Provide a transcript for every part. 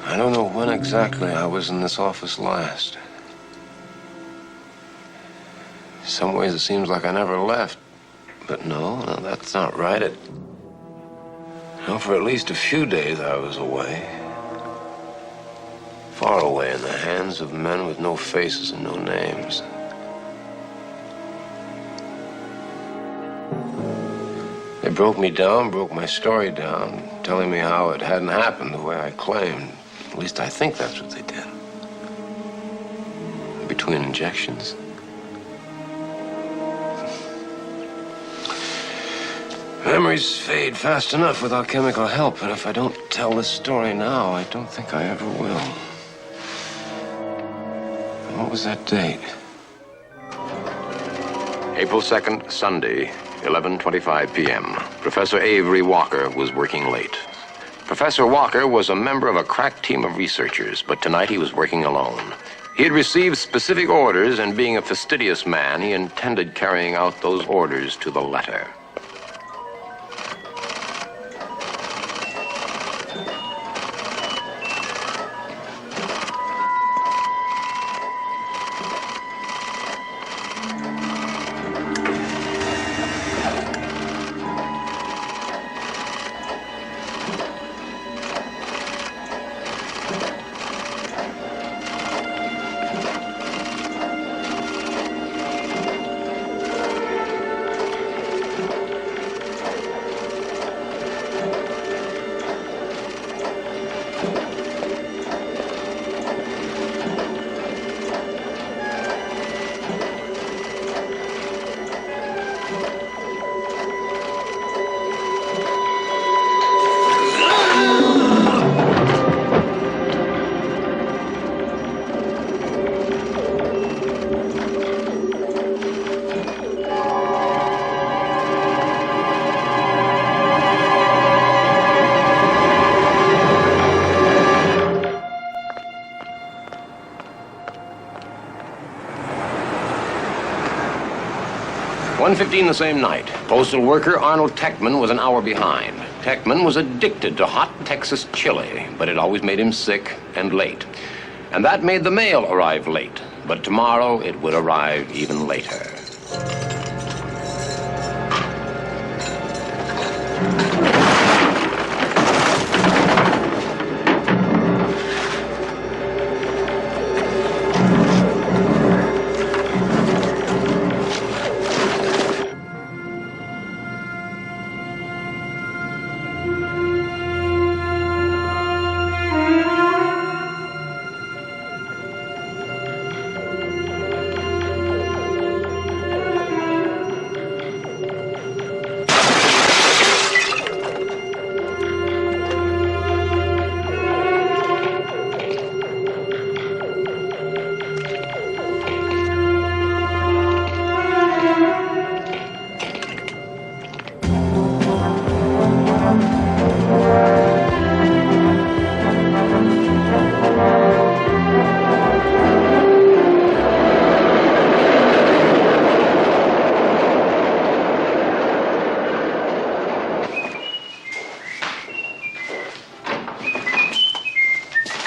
I don't know when exactly I was in this office last. In some ways, it seems like I never left. But no, that's not right. For at least a few days I was away. Far away in the hands of men with no faces and no names. They broke me down, broke my story down, telling me how it hadn't happened the way I claimed. At least I think that's what they did. Between injections. Memories fade fast enough without chemical help, and if I don't tell this story now, I don't think I ever will. And what was that date? April 2nd, Sunday, 11:25 p.m. Professor Avery Walker was working late. Professor Walker was a member of a crack team of researchers, but tonight he was working alone. He had received specific orders, and being a fastidious man, he intended carrying out those orders to the letter. The same night, postal worker Arnold Techman was an hour behind. Techman was addicted to hot Texas chili, but it always made him sick and late. And that made the mail arrive late, but tomorrow it would arrive even later.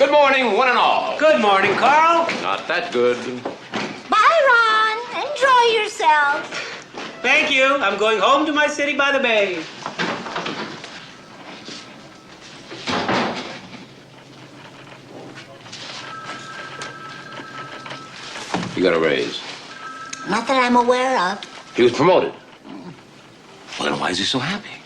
Good morning, one and all. Good morning, Carl. Not that good. Bye, Ron. Enjoy yourself. Thank you. I'm going home to my city by the bay. You got a raise. Not that I'm aware of. He was promoted. Well, then why is he so happy?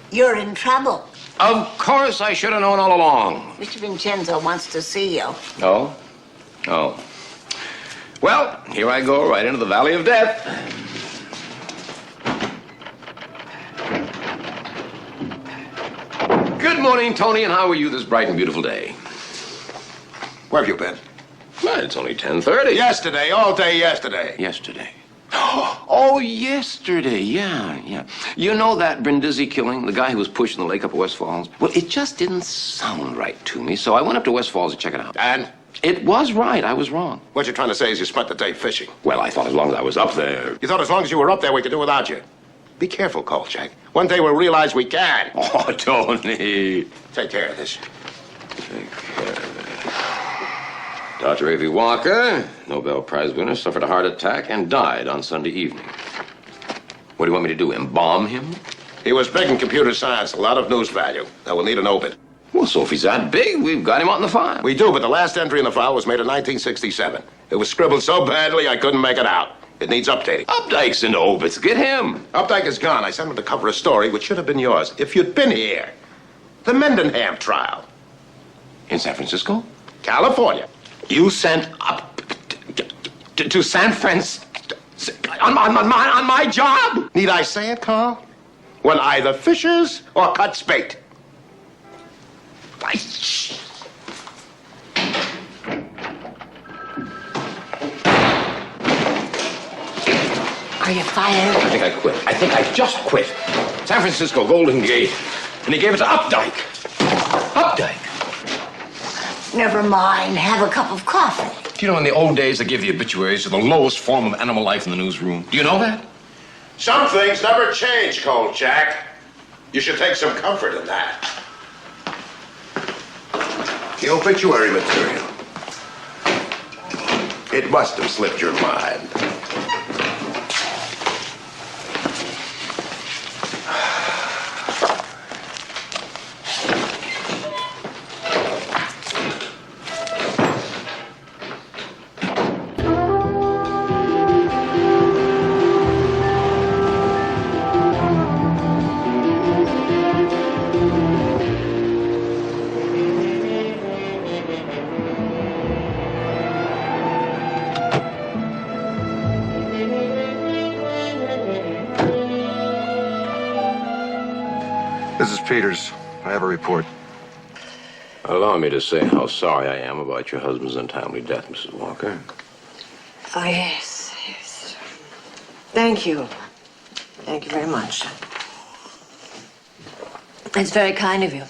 You're in trouble. Of course I should have known all along. Mr. Vincenzo wants to see you. Oh? Oh. Well, here I go right into the valley of death. Good morning, Tony, and how are you this bright and beautiful day? Where have you been? Well, it's only 10:30. Yesterday, all day yesterday. Yesterday. Oh, yesterday, yeah. You know that Brindisi killing, the guy who was pushing the lake up at West Falls? Well, it just didn't sound right to me, so I went up to West Falls to check it out. And? It was right. I was wrong. What you're trying to say is you spent the day fishing. Well, I thought as long as I was up there. You thought as long as you were up there, we could do without you. Be careful, Kolchak. One day we'll realize we can. Oh, Tony. Take care of this. Take care of it. Dr. Avery Walker, Nobel Prize winner, suffered a heart attack and died on Sunday evening. What do you want me to do, embalm him? He was big in computer science, a lot of news value. Now we'll need an obit. Well, so if he's that big, we've got him on the file. We do, but the last entry in the file was made in 1967. It was scribbled so badly I couldn't make it out. It needs updating. Updike's into obits. Get him. Updike is gone. I sent him to cover a story which should have been yours if you'd been here. The Mendenham trial. In San Francisco? California. You sent up to San Francisco on my job? Need I say it, Carl? When either fishes or cuts bait. Are you fired? I think I quit. I think I just quit. San Francisco, Golden Gate. And he gave it to Updike. Updike. Never mind. Have a cup of coffee. Do you know in the old days they gave the obituaries to the lowest form of animal life in the newsroom? Do you know that? Some things never change, Kolchak. You should take some comfort in that. The obituary material. It must have slipped your mind. This is Peters. I have a report. Allow me to say how sorry I am about your husband's untimely death, Mrs. Walker. Oh, yes. Thank you. Thank you very much. It's very kind of you.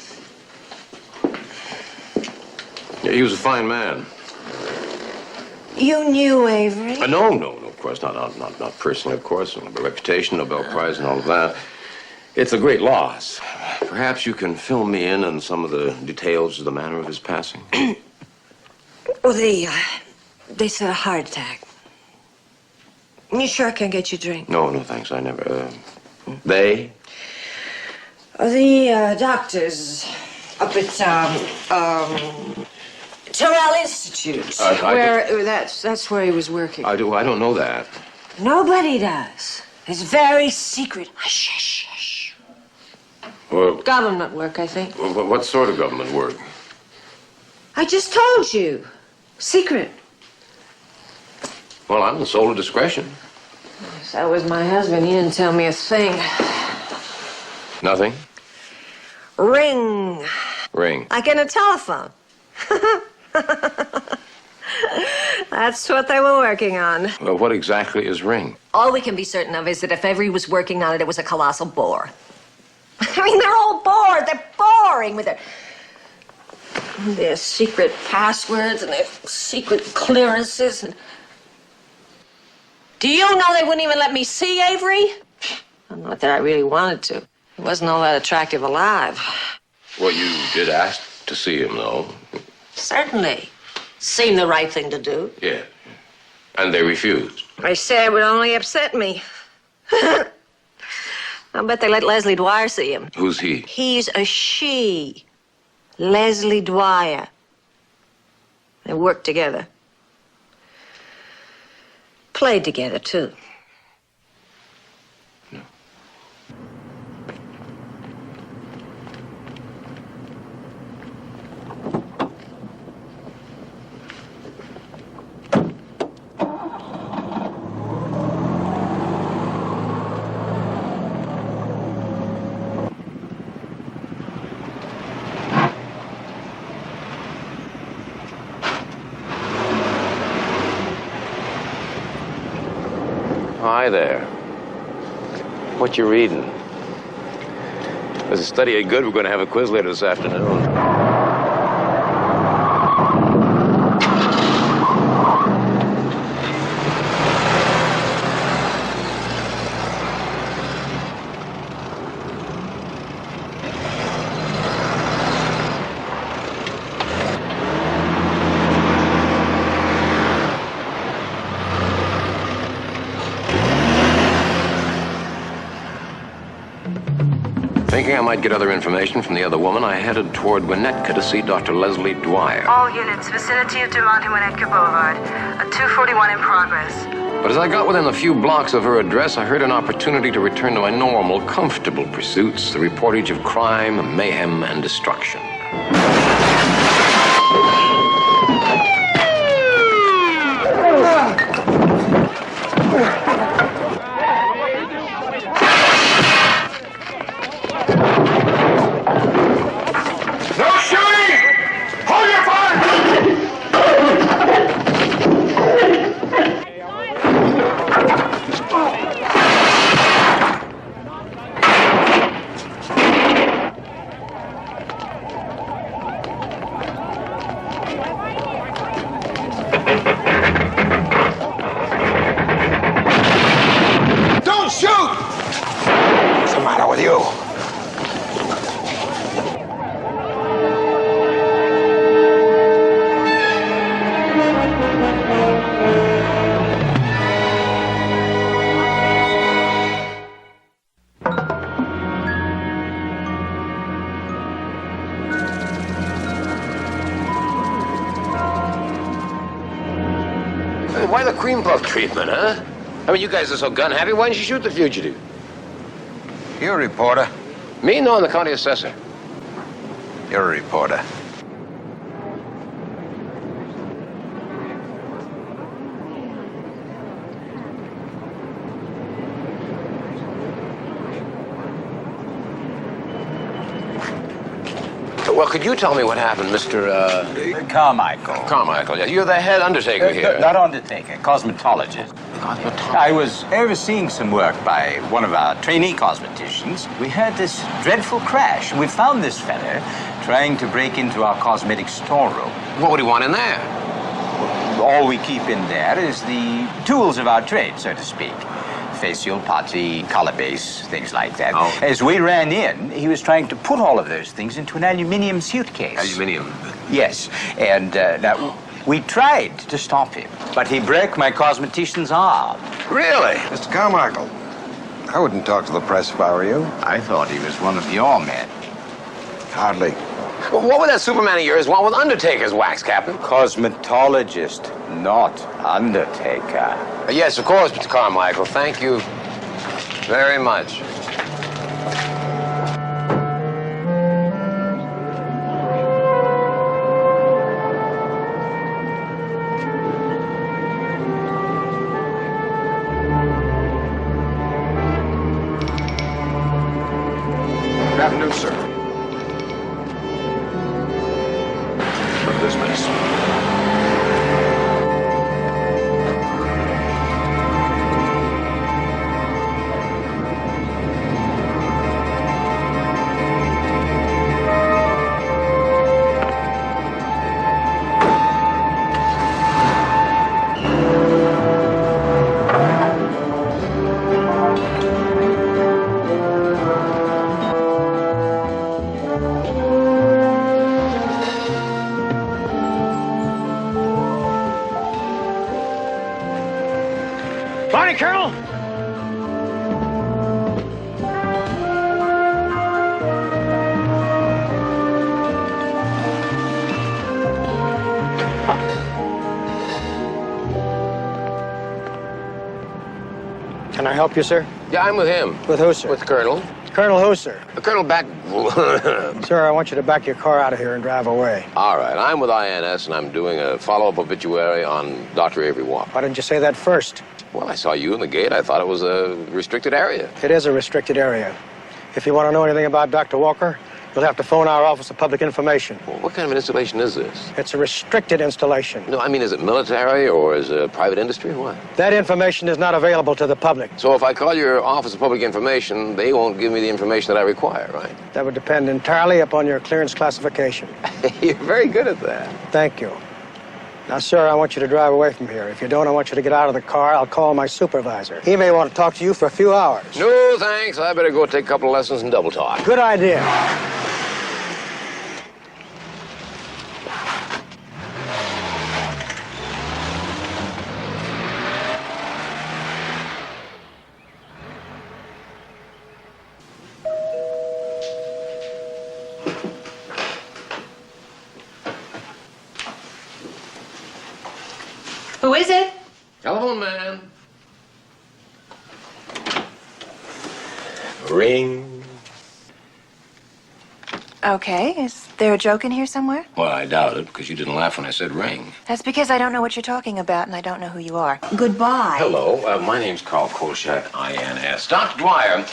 Yeah, he was a fine man. You knew Avery? No, of course, not personally, of course. But reputation, Nobel Prize, and all of that. It's a great loss. Perhaps you can fill me in on some of the details of the manner of his passing. Well, they said a heart attack. You sure I can get you a drink? No, thanks. I never. They? The doctors up at Terrell Institute, that's where he was working. I don't know that. Nobody does. It's very secret. Hush, hush, hush. Well, Government work, I think. what sort of government work? I just told you. Secret. Well, I'm the soul of discretion. That was my husband. He didn't tell me a thing. Nothing? Ring. Ring. Like in a telephone. That's what they were working on. Well, what exactly is Ring? All we can be certain of is that if Avery was working on it, it was a colossal bore. I mean, they're all bored. They're boring with their secret passwords and their secret clearances. And do you know they wouldn't even let me see Avery? Not that I really wanted to. He wasn't all that attractive alive. Well, you did ask to see him, though. Certainly. Seemed the right thing to do. Yeah. And they refused. They said it would only upset me. I bet they let Leslie Dwyer see him. Who's he? He's a she. Leslie Dwyer. They worked together. Played together, too. Hi there. What you reading? There's a study of good. We're going to have a quiz later this afternoon. Thinking I might get other information from the other woman, I headed toward Winnetka to see Dr. Leslie Dwyer. All units, vicinity of Dumont and Winnetka Boulevard. A 241 in progress. But as I got within a few blocks of her address, I heard an opportunity to return to my normal, comfortable pursuits, the reportage of crime, mayhem, and destruction. Why the cream puff treatment, huh? I mean, you guys are so gun happy. Why didn't you shoot the fugitive? You're a reporter. Me? No, I'm the county assessor. You're a reporter. Well, could you tell me what happened, Mr. Carmichael. Carmichael? Yeah, you're the head undertaker here. Not undertaker, cosmetologist. I was overseeing some work by one of our trainee cosmeticians. We heard this dreadful crash. We found this fellow trying to break into our cosmetic storeroom. What would he want in there? All we keep in there is the tools of our trade, so to speak. Facial, putty, color base, things like that. Oh. As we ran in, he was trying to put all of those things into an aluminum suitcase. Aluminium. Yes, and now we tried to stop him, but he broke my cosmetician's arm. Really? Mr. Carmichael, I wouldn't talk to the press if I were you. I thought he was one of your men. Hardly. Well, what would that Superman of yours want with Undertaker's wax, Captain? Cosmetologist, not undertaker. Yes, of course, Mr. Carmichael. Thank you very much. Good afternoon, sir. Of this mess. Morning, Colonel. Can I help you, sir? Yeah, I'm with him. With who, sir? With Colonel. Colonel who, sir? Colonel back... Sir, I want you to back your car out of here and drive away. All right, I'm with INS, and I'm doing a follow-up obituary on Dr. Avery Walker. Why didn't you say that first? Well, I saw you in the gate. I thought it was a restricted area. It is a restricted area. If you want to know anything about Dr. Walker, You'll have to phone our Office of Public Information. Well, what kind of an installation is this? It's a restricted installation. No, I mean, is it military or is it private industry or what? That information is not available to the public. So if I call your Office of Public Information, they won't give me the information that I require, right? That would depend entirely upon your clearance classification. You're very good at that. Thank you. Now, sir, I want you to drive away from here. If you don't, I want you to get out of the car. I'll call my supervisor. He may want to talk to you for a few hours. No, thanks. I better go take a couple of lessons in double talk. Good idea. Who is it? Telephone man. Ring. Okay, is there a joke in here somewhere? Well, I doubt it, because you didn't laugh when I said ring. That's because I don't know what you're talking about, and I don't know who you are. Goodbye. Hello, my name's Carl Kolchak, INS. Dr. Dwyer,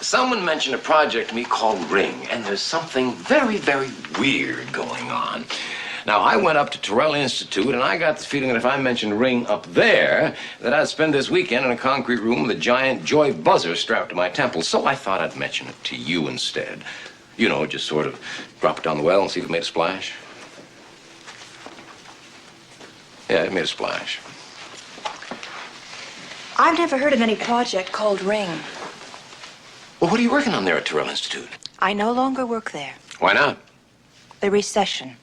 someone mentioned a project to me called Ring, and there's something very, very weird going on. Now, I went up to Terrell Institute, and I got the feeling that if I mentioned Ring up there, that I'd spend this weekend in a concrete room with a giant joy buzzer strapped to my temple. So I thought I'd mention it to you instead. You know, just sort of drop it down the well and see if it made a splash. Yeah, it made a splash. I've never heard of any project called Ring. Well, what are you working on there at Terrell Institute? I no longer work there. Why not? The recession.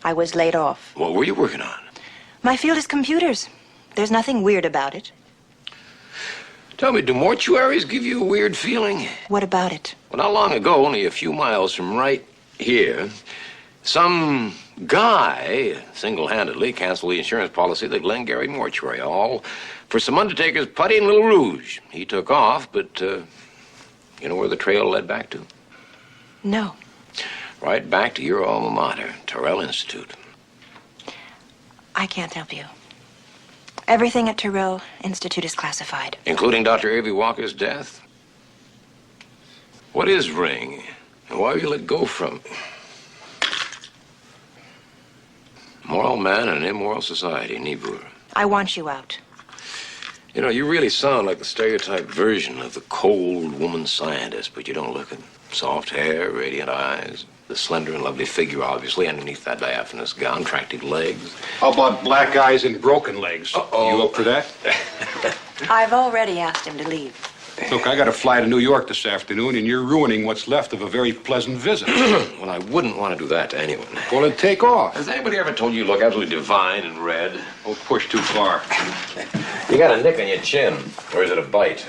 I was laid off. What were you working on? My field is computers. There's nothing weird about it. Tell me, do mortuaries give you a weird feeling? What about it? Well, not long ago, only a few miles from right here, some guy single-handedly canceled the insurance policy of the Glengarry Mortuary, all for some undertaker's putty and little rouge. He took off, but you know where the trail led back to? No. Right back to your alma mater, Terrell Institute. I can't help you. Everything at Terrell Institute is classified. Including Dr. Avery Walker's death? What is Ring? And why have you let go from it? Moral man in an immoral society, Niebuhr. I want you out. You know, you really sound like the stereotyped version of the cold woman scientist, but you don't look it. Soft hair, radiant eyes, the slender and lovely figure, obviously, underneath that diaphanous gown, attractive legs. How about black eyes and broken legs? Uh-oh. You up for that? I've already asked him to leave. Look, I got to fly to New York this afternoon, and you're ruining what's left of a very pleasant visit. Well, I wouldn't want to do that to anyone. Well, then take off. Has anybody ever told you look absolutely divine in red? Don't push too far. You got a nick on your chin, or is it a bite?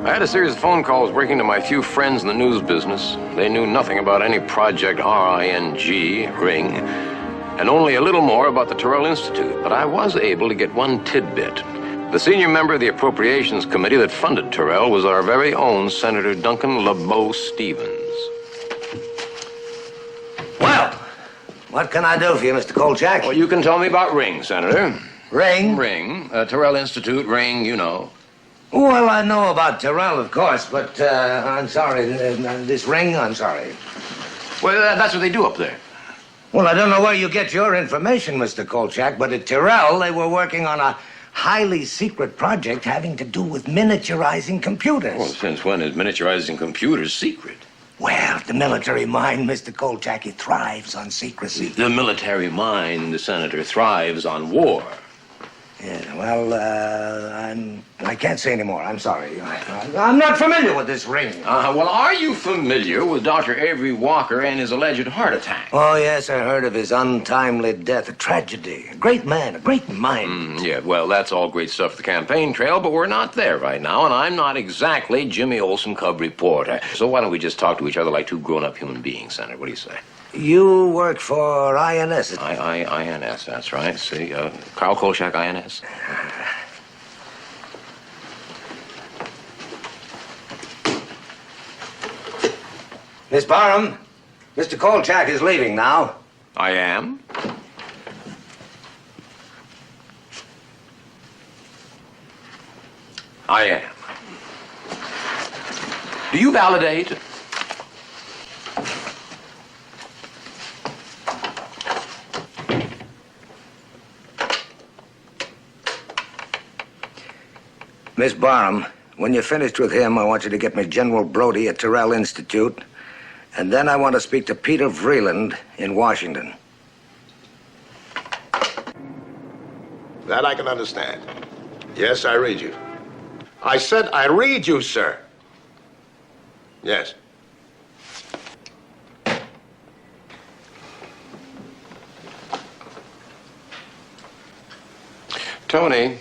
I had a series of phone calls breaking to my few friends in the news business. They knew nothing about any project R-I-N-G, Ring, and only a little more about the Terrell Institute. But I was able to get one tidbit. The senior member of the Appropriations Committee that funded Terrell was our very own Senator Duncan LeBeau Stevens. Well, what can I do for you, Mr. Kolchak? Well, you can tell me about Ring, Senator. Ring? Ring. Terrell Institute, Ring, you know. Well, I know about Terrell, of course, but I'm sorry. This Ring, I'm sorry. Well, that's what they do up there. Well, I don't know where you get your information, Mr. Kolchak, but at Terrell, they were working on a highly secret project having to do with miniaturizing computers. Well, since when is miniaturizing computers secret? Well, the military mind, Mr. Kolchak, it thrives on secrecy. The military mind, the Senator, thrives on war. Yeah, well, I can't say any more. I'm sorry. I'm not familiar with this ring. Well, are you familiar with Dr. Avery Walker and his alleged heart attack? Oh, yes, I heard of his untimely death. A tragedy. A great man, a great mind. Yeah, well, that's all great stuff for the campaign trail, but we're not there right now, and I'm not exactly Jimmy Olsen, cub reporter. So why don't we just talk to each other like two grown-up human beings, Senator? What do you say? You work for INS. INS, that's right. See, Carl Kolchak, INS. Miss Barham, Mr. Kolchak is leaving now. I am? I am. Do you validate? Miss Barham, when you're finished with him, I want you to get me General Brody at Terrell Institute, and then I want to speak to Peter Vreeland in Washington. That I can understand. Yes, I read you. I said I read you, sir. Yes. Tony,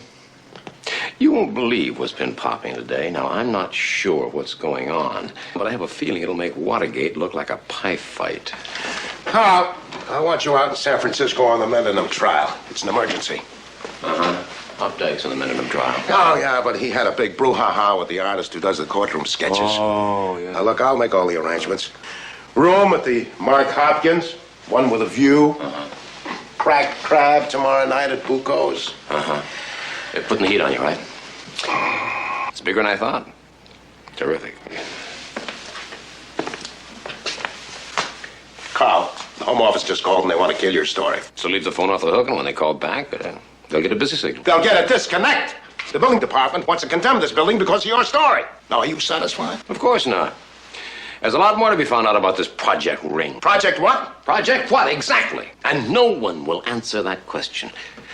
you won't believe what's been popping today. Now, I'm not sure what's going on, but I have a feeling it'll make Watergate look like a pie fight. Carl, I want you out in San Francisco on the Millennium trial. It's an emergency. Updates on the Millennium trial. Oh, yeah, but he had a big brouhaha with the artist who does the courtroom sketches. Oh, yeah. Now, look, I'll make all the arrangements. Room at the Mark Hopkins, one with a view. Cracked crab tomorrow night at Buco's. They're putting the heat on you, right? It's bigger than I thought. Terrific. Carl, the Home Office just called and they want to kill your story. So leave the phone off the hook, and when they call back, they'll get a busy signal. They'll get a disconnect. The building department wants to condemn this building because of your story. Now, are you satisfied? Of course not. There's a lot more to be found out about this Project Ring. Project what? Project what, exactly? And no one will answer that question.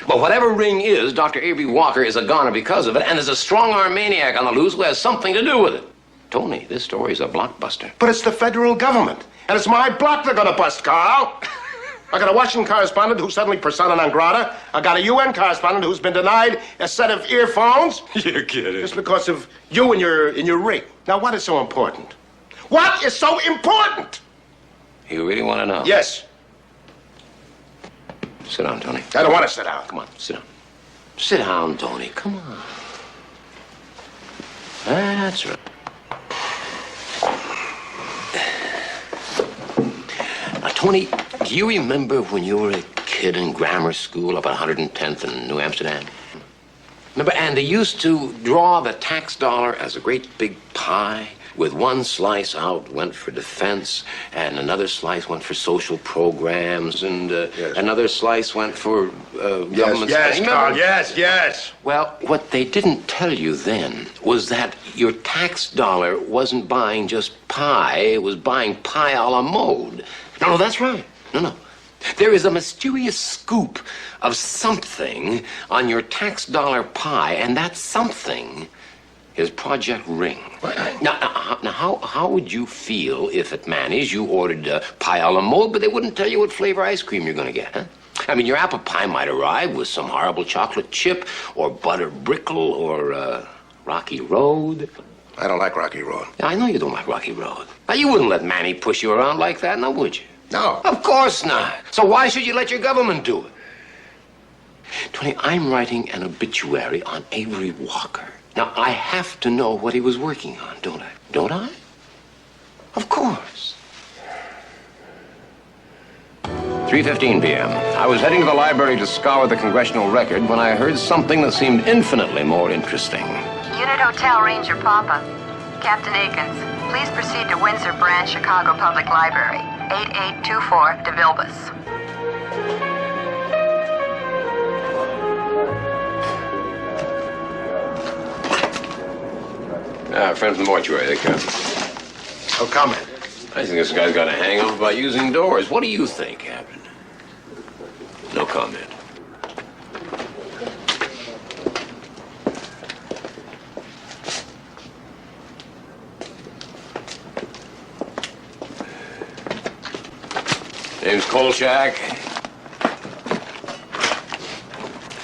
But whatever Ring is, Dr. Avery Walker is a goner because of it, and there's a strong-arm maniac on the loose who has something to do with it. Tony, this story's a blockbuster. But it's the federal government, and it's my block they're gonna bust, Carl. I got a Washington correspondent who's suddenly persona non grata. I got a UN correspondent who's been denied a set of earphones. You're kidding. Just because of you and your ring. Now, what is so important? What is so important? You really want to know? Yes. Sit down, Tony. I don't want to sit down. Come on, sit down. Sit down, Tony. Come on. That's right. Now, Tony, do you remember when you were a kid in grammar school up at 110th in New Amsterdam? Remember, and they used to draw the tax dollar as a great big pie, with one slice out went for defense, and another slice went for social programs, and another slice went for government yes, spending. Carl, yes. Well, what they didn't tell you then was that your tax dollar wasn't buying just pie, it was buying pie a la mode. No, that's right. No. There is a mysterious scoop of something on your tax dollar pie, and that something is Project Ring. Now, how would you feel if at Manny's you ordered pie a la mode, but they wouldn't tell you what flavor ice cream you're going to get, huh? I mean, your apple pie might arrive with some horrible chocolate chip or butter brickle or Rocky Road. I don't like Rocky Road. I know you don't like Rocky Road. Now, you wouldn't let Manny push you around like that, now would you? No. Of course not. So why should you let your government do it? Tony, I'm writing an obituary on Avery Walker. Now, I have to know what he was working on, don't I? Don't I? Of course. 3:15 p.m. I was heading to the library to scour the congressional record when I heard something that seemed infinitely more interesting. Unit Hotel Ranger Papa. Captain Akins, please proceed to Windsor Branch, Chicago Public Library. 8824 de Vilbus. Friend from the mortuary, they come. No comment. I think this guy's got a hangover by using doors. What do you think, Captain? No comment. Name's Kolchak.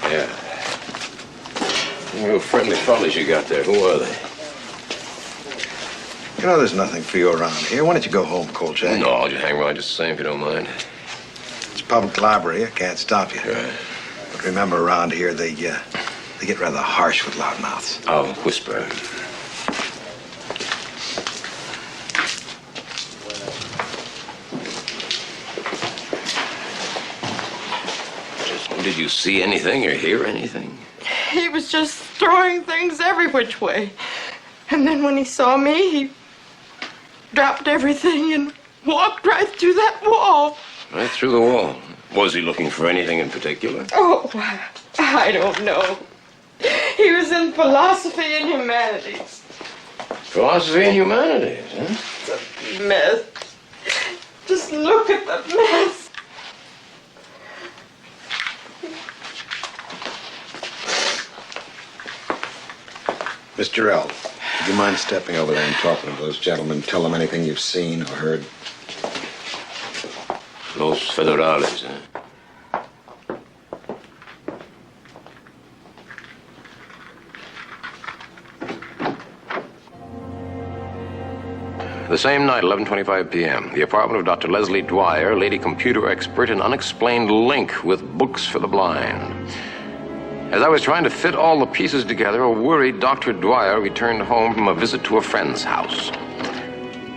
Yeah. Real friendly fellas you got there. Who are they? You know, there's nothing for you around here. Why don't you go home, Kolchak? No, I'll just hang around just the same if you don't mind. It's a public library. I can't stop you. Right. But remember, around here, they get rather harsh with loudmouths. I'll whisper. Did you see anything or hear anything? He was just throwing things every which way. And then when he saw me, he dropped everything and walked right through that wall. Right through the wall. Was he looking for anything in particular? Oh, I don't know. He was in philosophy and humanities. Philosophy and humanities, huh? It's a mess. Just look at the mess. Mr. L, would you mind stepping over there and talking to those gentlemen? Tell them anything you've seen or heard. Los Federales, huh? The same night, 11:25 p.m., the apartment of Dr. Leslie Dwyer, lady computer expert and unexplained link with books for the blind. As I was trying to fit all the pieces together, a worried Dr. Dwyer returned home from a visit to a friend's house.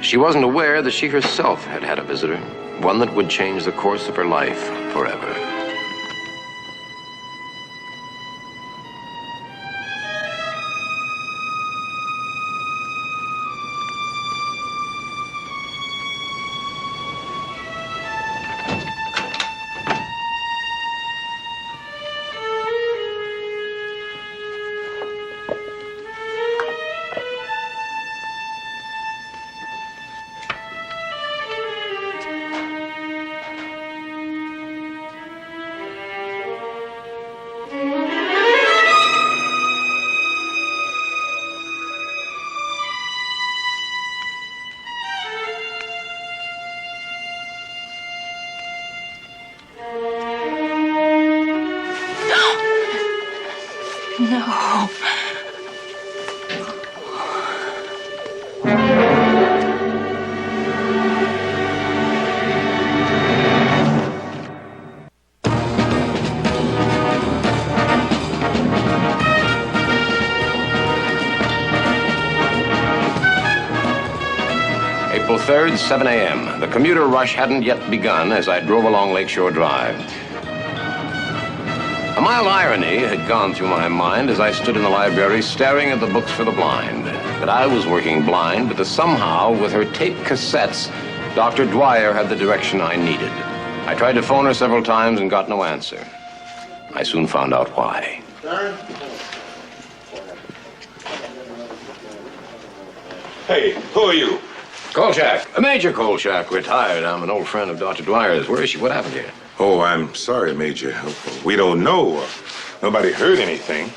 She wasn't aware that she herself had had a visitor, one that would change the course of her life forever. No. April 3rd, 7 a.m. The commuter rush hadn't yet begun as I drove along Lakeshore Drive. A mild irony had gone through my mind as I stood in the library staring at the books for the blind. That I was working blind, but that somehow, with her tape cassettes, Dr. Dwyer had the direction I needed. I tried to phone her several times and got no answer. I soon found out why. Darren? Hey, who are you? Kolchak. Major Kolchak, retired. I'm an old friend of Dr. Dwyer's. Where is she? What happened here? Oh, I'm sorry, Major. We don't know. Nobody heard anything.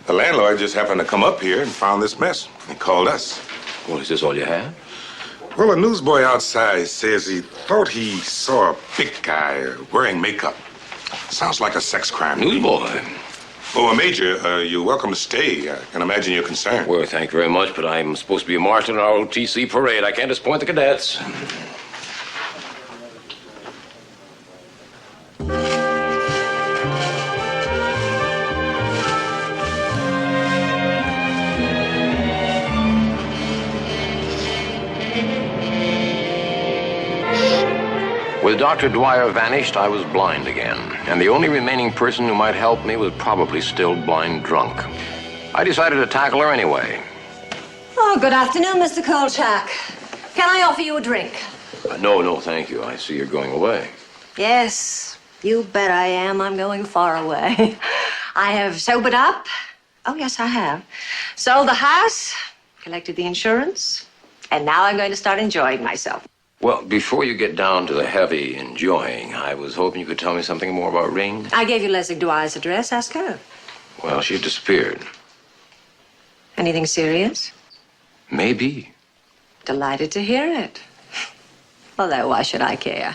The landlord just happened to come up here and found this mess and called us. Well, is this all you have? Well, a newsboy outside says he thought he saw a big guy wearing makeup. Sounds like a sex crime. Newsboy? Oh, Major, you're welcome to stay. I can imagine you're concerned. Well, thank you very much, but I'm supposed to be a marshal in our OTC parade. I can't disappoint the cadets. With Dr. Dwyer vanished, I was blind again, and the only remaining person who might help me was probably still blind drunk. I decided to tackle her anyway. Oh, good afternoon, Mr. Kolchak. Can I offer you a drink? No, thank you. I see you're going away. Yes, you bet I am. I'm going far away. I have sobered up. Oh, yes, I have. Sold the house, collected the insurance, and now I'm going to start enjoying myself. Well, before you get down to the heavy enjoying, I was hoping you could tell me something more about Ring. I gave you Leslie Dwyer's address. Ask her. Well, she disappeared. Anything serious? Maybe. Delighted to hear it. Although, why should I care?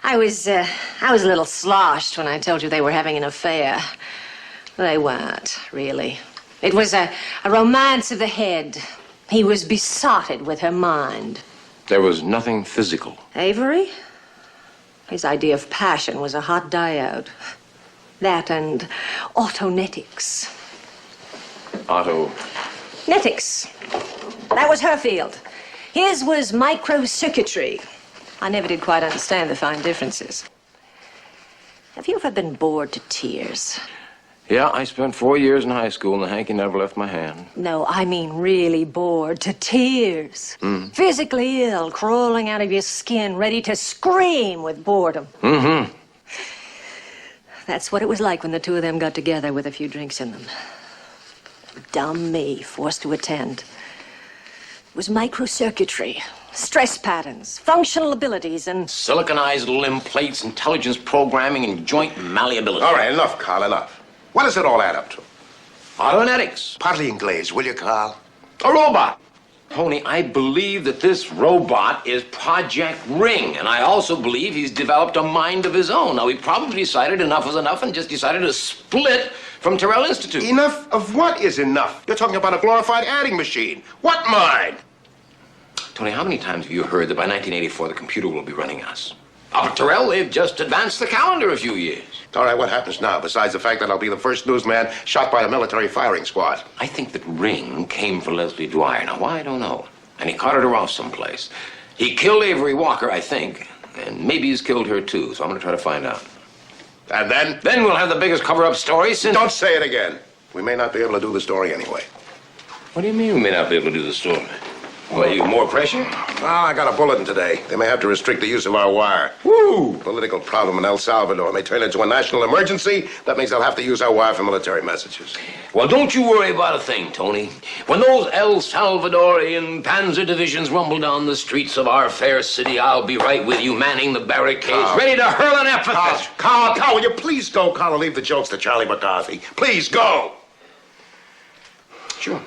I was a little sloshed when I told you they were having an affair. They weren't, really. It was a romance of the head. He was besotted with her mind. There was nothing physical. Avery? His idea of passion was a hot diode. That and autonetics. Netics. That was her field. His was microcircuitry. I never did quite understand the fine differences. Have you ever been bored to tears? Yeah, I spent 4 years in high school, and the hanky never left my hand. No, I mean really bored to tears. Physically ill, crawling out of your skin, ready to scream with boredom. Mm-hmm. That's what it was like when the two of them got together with a few drinks in them. Dumb me, forced to attend. It was microcircuitry, stress patterns, functional abilities, and... Siliconized limb plates, intelligence programming, and joint malleability. All right, enough, Carl, enough. What does it all add up to? Autonetics. Partly Inglés, will you, Carl? A robot. Tony, I believe that this robot is Project Ring, and I also believe he's developed a mind of his own. Now, he probably decided enough was enough and just decided to split from Terrell Institute. Enough of what is enough? You're talking about a glorified adding machine. What mind? Tony, how many times have you heard that by 1984 the computer will be running us? But Terrell, they've just advanced the calendar a few years. All right, what happens now, besides the fact that I'll be the first newsman shot by a military firing squad? I think that Ring came for Leslie Dwyer. Now, why, I don't know. And he carted her off someplace. He killed Avery Walker, I think, and maybe he's killed her, too, so I'm going to try to find out. And then? Then we'll have the biggest cover-up story since... Don't say it again. We may not be able to do the story anyway. What do you mean we may not be able to do the story? Well, you more pressure? Oh, I got a bulletin today. They may have to restrict the use of our wire. Woo! Political problem in El Salvador may turn into a national emergency. That means they'll have to use our wire for military messages. Well, don't you worry about a thing, Tony. When those El Salvadorian panzer divisions rumble down the streets of our fair city, I'll be right with you, manning the barricades, ready to hurl an epithet. Carl, will you please go, Carl, and leave the jokes to Charlie McCarthy? Please go. Sure.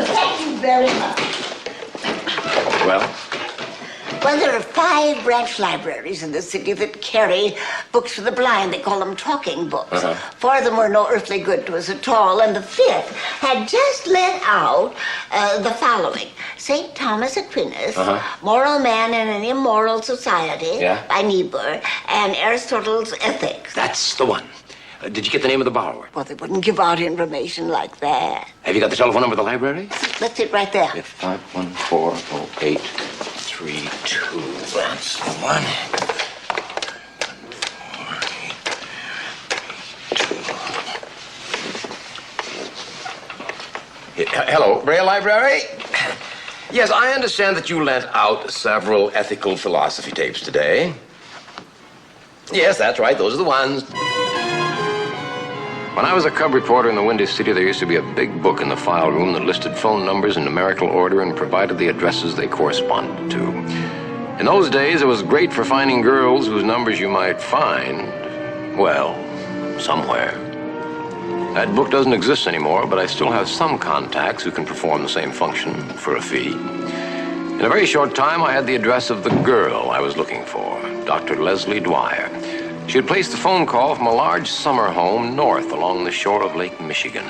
Thank you very much. Well, there are 5 branch libraries in the city that carry books for the blind. They call them talking books. 4 of them were no earthly good to us at all, and the 5th had just let out the following. St. Thomas Aquinas, Moral Man in an Immoral Society by Niebuhr, and Aristotle's Ethics. That's the one. Did you get the name of the borrower? Well, they wouldn't give out information like that. Have you got the telephone number of the library? That's it right there. 5140832. That's the one. Hello, Braille Library? Yes, I understand that you lent out several ethical philosophy tapes today. Yes, that's right. Those are the ones. When I was a cub reporter in the Windy City, there used to be a big book in the file room that listed phone numbers in numerical order and provided the addresses they corresponded to. In those days, it was great for finding girls whose numbers you might find, well, somewhere. That book doesn't exist anymore, but I still have some contacts who can perform the same function for a fee. In a very short time, I had the address of the girl I was looking for, Dr. Leslie Dwyer. She had placed a phone call from a large summer home north along the shore of Lake Michigan.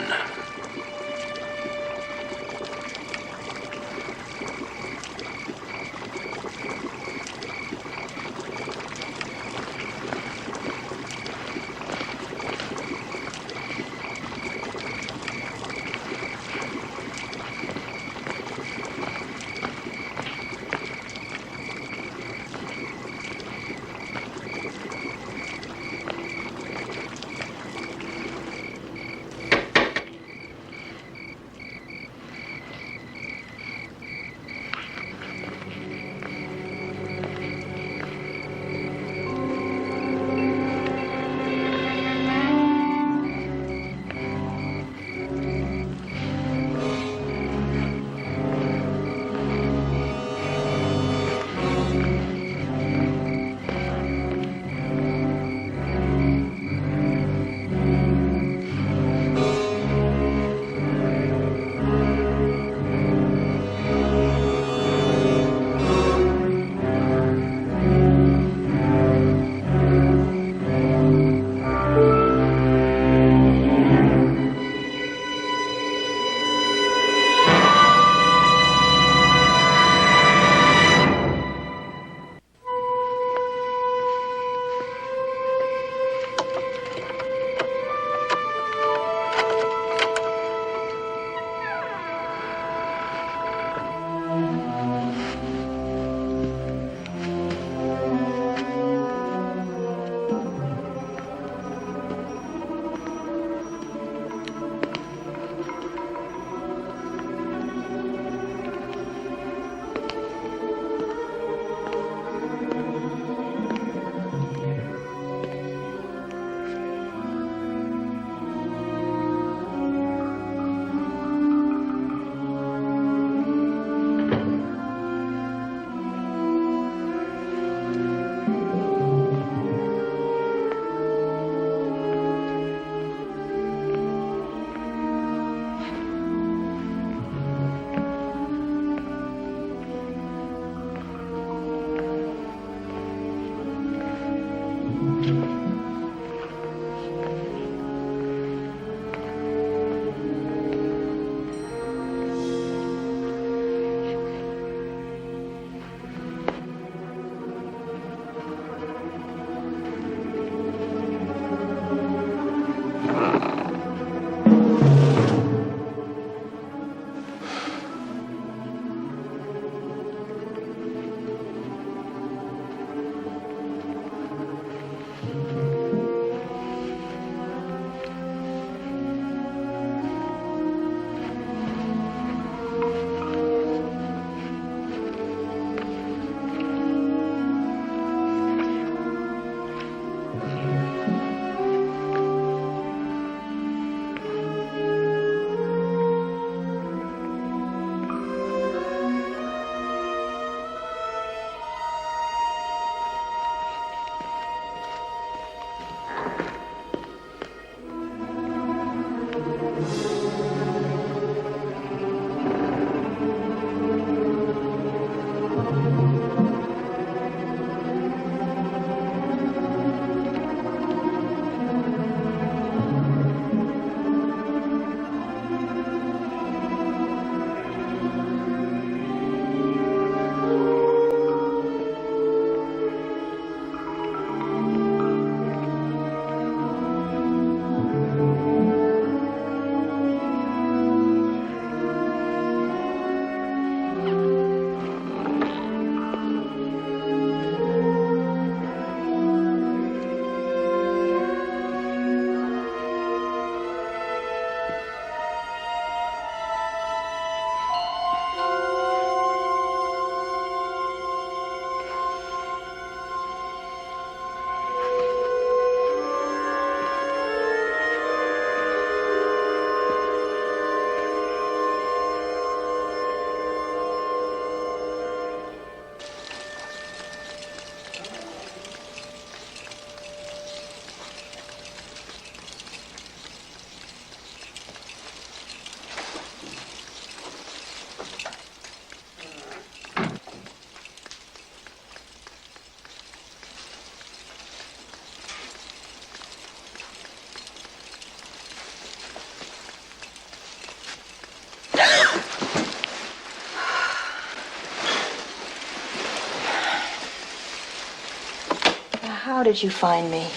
How did you find me?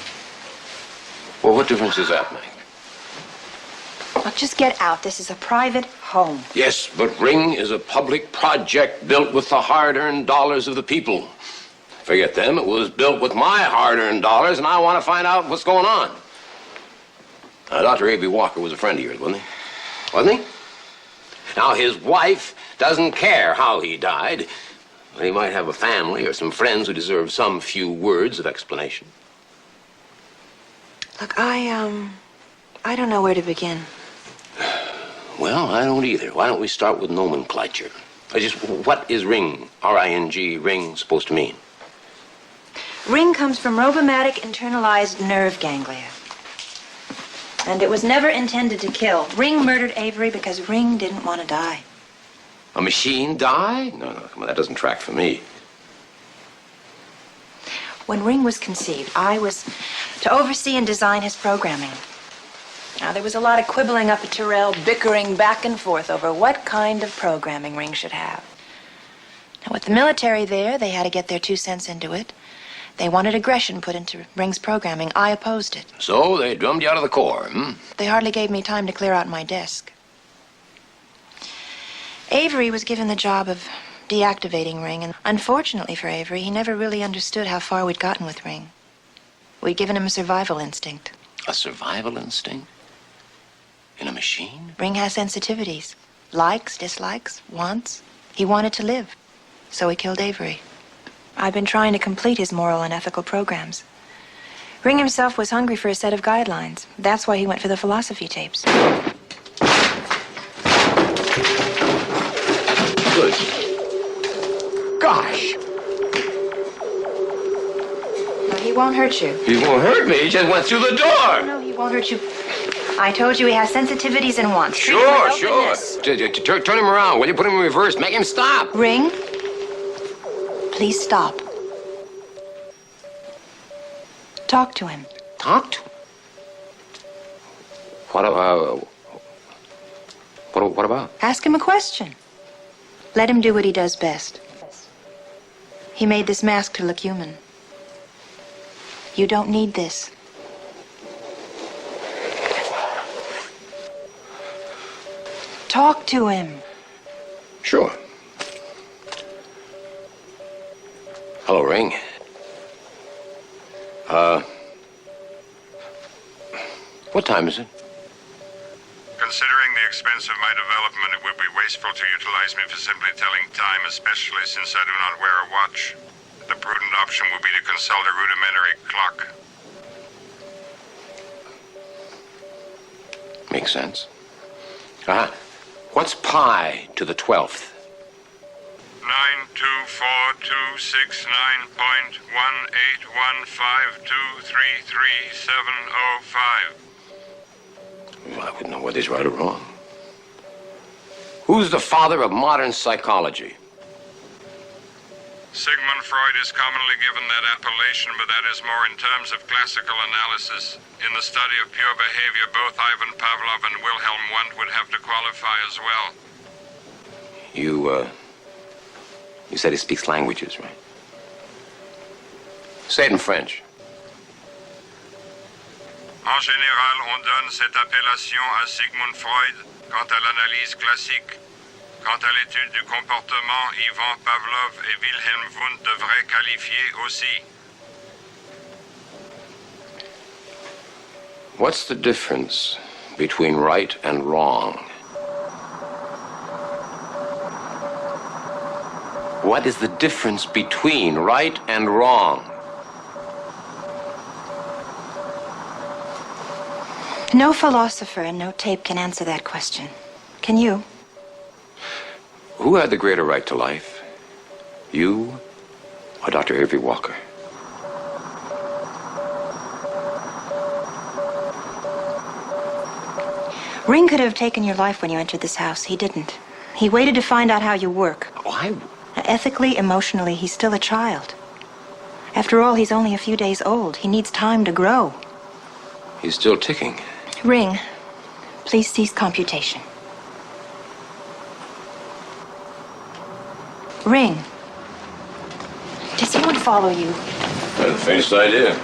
Well, what difference does that make? Look, just get out. This is a private home. Yes, but Ring is a public project built with the hard-earned dollars of the people. Forget them. It was built with my hard-earned dollars, and I want to find out what's going on. Dr. A.B. Walker was a friend of yours, wasn't he? Wasn't he? Now, his wife doesn't care how he died. He might have a family or some friends who deserve some few words of explanation. Look, I don't know where to begin. Well, I don't either. Why don't we start with nomenclature? What is Ring, R-I-N-G, Ring, supposed to mean? Ring comes from rhobomatic internalized nerve ganglia. And it was never intended to kill. Ring murdered Avery because Ring didn't want to die. A machine die? No, come on, that doesn't track for me. When Ring was conceived, I was to oversee and design his programming. Now, there was a lot of quibbling up at Terrell, bickering back and forth over what kind of programming Ring should have. Now, with the military there, they had to get their 2 cents into it. They wanted aggression put into Ring's programming. I opposed it. So they drummed you out of the Corps, They hardly gave me time to clear out my desk. Avery was given the job of deactivating Ring, and unfortunately for Avery, he never really understood how far we'd gotten with Ring. We'd given him a survival instinct. A survival instinct? In a machine? Ring has sensitivities. Likes, dislikes, wants. He wanted to live. So he killed Avery. I've been trying to complete his moral and ethical programs. Ring himself was hungry for a set of guidelines. That's why he went for the philosophy tapes. Good. Gosh. No, he won't hurt you. He won't hurt me. He just went through the door. No, he won't hurt you. I told you he has sensitivities and wants. Sure. Turn him around. Will you put him in reverse? Make him stop. Ring, please stop. Talk to him. Talk to him? What about? Ask him a question. Let him do what he does best. He made this mask to look human. You don't need this. Talk to him. Sure. Hello, Ring. What time is it? Considering the expense of my development, it would be wasteful to utilize me for simply telling time, especially since I do not wear a watch. The prudent option would be to consult a rudimentary clock. Makes sense. What's pi to the 12th? 92426918152333705. I wouldn't know whether he's right or wrong. Who's the father of modern psychology? Sigmund Freud is commonly given that appellation, but that is more in terms of classical analysis. In the study of pure behavior, both Ivan Pavlov and Wilhelm Wundt would have to qualify as well. You said he speaks languages, right? Say it in French. En général, on donne cette appellation à Sigmund Freud quant à l'analyse classique. Quant à l'étude du comportement, Ivan Pavlov et Wilhelm Wundt devraient qualifier aussi. What's the difference between right and wrong? What is the difference between right and wrong? No philosopher and no tape can answer that question. Can you? Who had the greater right to life? You or Dr. Avery Walker? Ring could have taken your life when you entered this house. He didn't. He waited to find out how you work. Why? Ethically, emotionally, he's still a child. After all, he's only a few days old. He needs time to grow. He's still ticking. Ring, please cease computation. Ring, does anyone follow you? I have the faintest idea.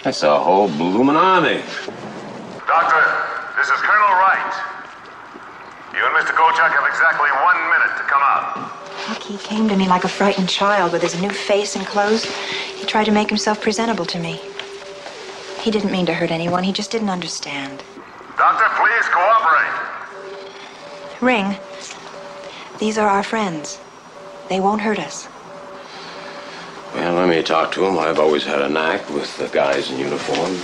That's a whole bloomin' army. Doctor, this is Colonel Wright. You and Mr. Kolchak have exactly 1 minute to come out. He came to me like a frightened child with his new face and clothes. He tried to make himself presentable to me. He didn't mean to hurt anyone. He just didn't understand. Doctor, please cooperate. Ring, these are our friends. They won't hurt us. Well, let me talk to him. I've always had a knack with the guys in uniform.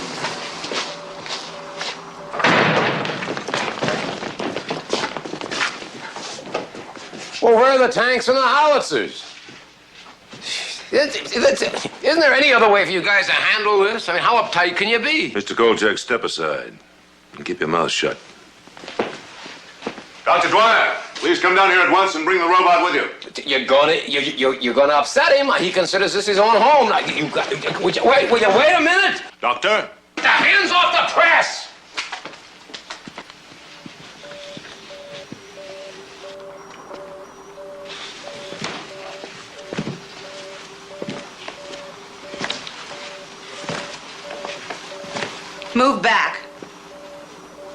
Well, where are the tanks and the howitzers? Isn't there any other way for you guys to handle this? I mean, how uptight can you be? Mr. Kolchak, step aside and keep your mouth shut. Dr. Dwyer, please come down here at once and bring the robot with you. You're gonna upset him. He considers this his own home. Wait a minute. Doctor? The hands off the press! Move back.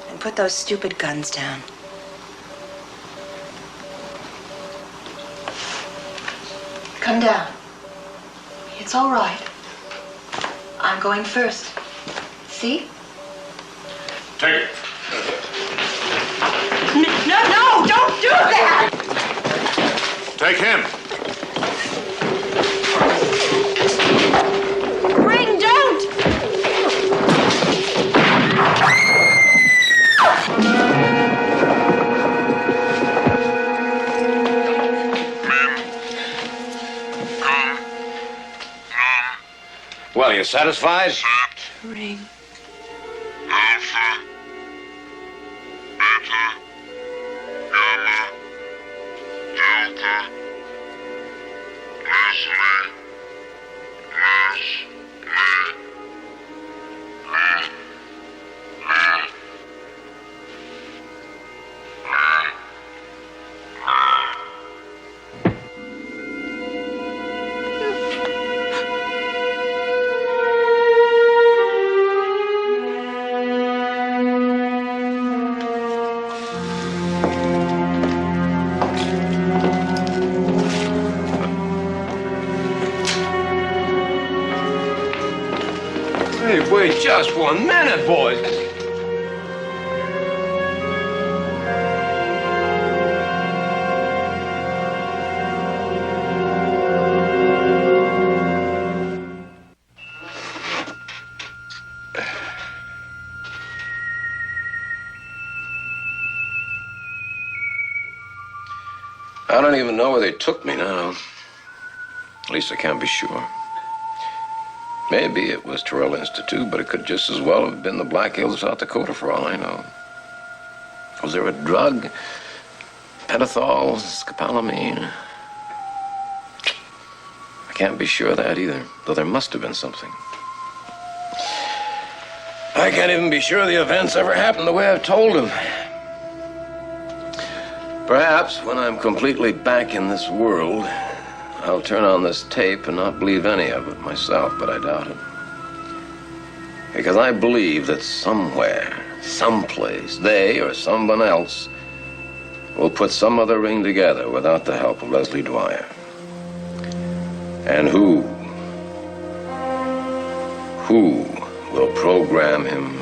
And put those stupid guns down. Come down. It's all right. I'm going first. See? Take it. No, don't do that! Take him. Ring, don't! Well, you satisfied? Ring. Alpha. Beta. Gamma. Delta. Leslie. Hey, wait just 1 minute, boys. I don't even know where they took me now. At least I can't be sure. Maybe it was Terrell Institute, but it could just as well have been the Black Hills of South Dakota for all I know. Was there a drug? Pentothal, scopolamine? I can't be sure of that either, though there must have been something. I can't even be sure the events ever happened the way I've told them. Perhaps when I'm completely back in this world, I'll turn on this tape and not believe any of it myself, but I doubt it. Because I believe that somewhere, someplace, they or someone else will put some other ring together without the help of Leslie Dwyer. And who will program him